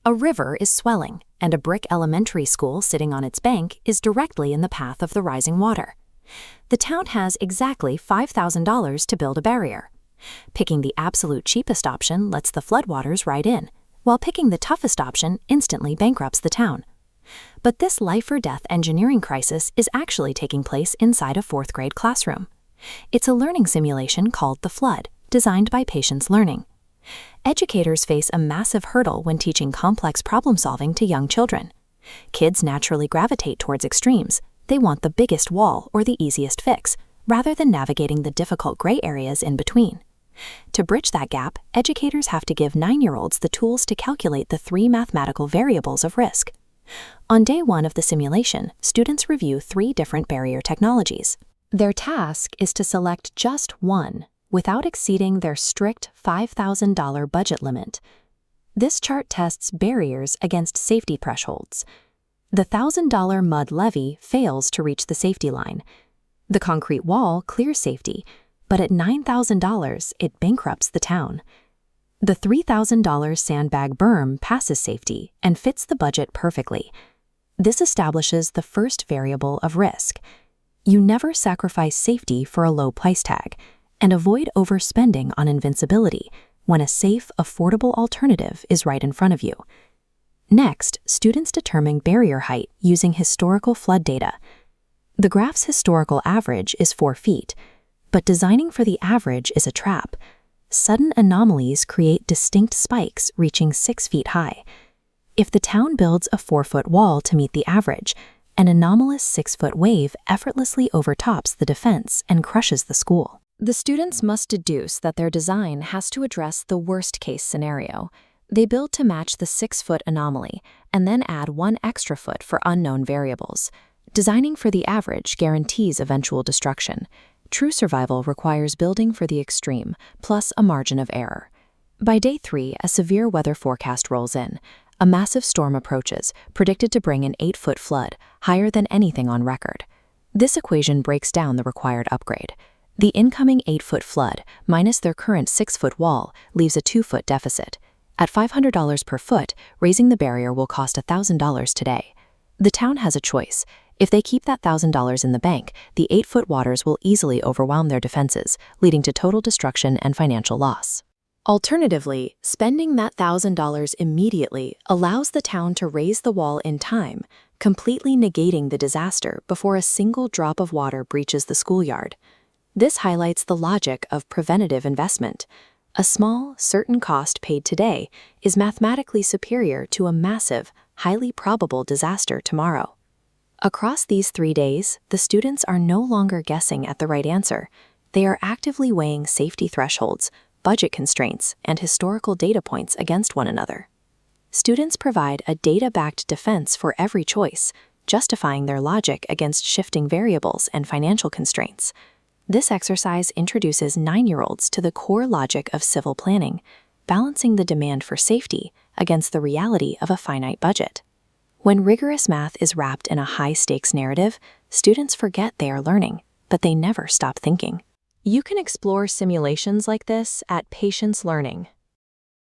A river is swelling, and a brick elementary school sitting on its bank is directly in the path of the rising water. The town has exactly $5,000 to build a barrier. Picking the absolute cheapest option lets the floodwaters ride in, while picking the toughest option instantly bankrupts the town. But this life-or-death engineering crisis is actually taking place inside a fourth-grade classroom. It's a learning simulation called The Flood, designed by Patience Learning. Educators face a massive hurdle when teaching complex problem-solving to young children. Kids naturally gravitate towards extremes. They want the biggest wall or the easiest fix, rather than navigating the difficult gray areas in between. To bridge that gap, educators have to give 9-year-olds the tools to calculate the 3 mathematical variables of risk. On day 1 of the simulation, students review 3 different barrier technologies. Their task is to select just one, without exceeding their strict $5,000 budget limit. This chart tests barriers against safety thresholds. The $1,000 mud levee fails to reach the safety line. The concrete wall clears safety, but at $9,000 it bankrupts the town. The $3,000 sandbag berm passes safety and fits the budget perfectly. This establishes the first variable of risk. You never sacrifice safety for a low price tag, and avoid overspending on invincibility when a safe, affordable alternative is right in front of you. Next, students determine barrier height using historical flood data. The graph's historical average is 4 feet, but designing for the average is a trap. Sudden anomalies create distinct spikes reaching 6 feet high. If the town builds a 4-foot wall to meet the average, an anomalous 6-foot wave effortlessly overtops the defense and crushes the school. The students must deduce that their design has to address the worst-case scenario. They build to match the 6-foot anomaly, and then add 1 extra foot for unknown variables. Designing for the average guarantees eventual destruction. True survival requires building for the extreme, plus a margin of error. By day 3, a severe weather forecast rolls in. A massive storm approaches, predicted to bring an 8-foot flood, higher than anything on record. This equation breaks down the required upgrade. The incoming 8-foot flood, minus their current 6-foot wall, leaves a 2-foot deficit. At $500 per foot, raising the barrier will cost $1,000 today. The town has a choice. If they keep that $1,000 in the bank, the 8-foot waters will easily overwhelm their defenses, leading to total destruction and financial loss. Alternatively, spending that $1,000 immediately allows the town to raise the wall in time, completely negating the disaster before a single drop of water breaches the schoolyard. This highlights the logic of preventative investment. A small, certain cost paid today is mathematically superior to a massive, highly probable disaster tomorrow. Across these 3 days, the students are no longer guessing at the right answer. They are actively weighing safety thresholds, budget constraints, and historical data points against one another. Students provide a data-backed defense for every choice, justifying their logic against shifting variables and financial constraints. This exercise introduces 9-year-olds to the core logic of civil planning, balancing the demand for safety against the reality of a finite budget. When rigorous math is wrapped in a high-stakes narrative, students forget they are learning, but they never stop thinking. You can explore simulations like this at Patience Learning.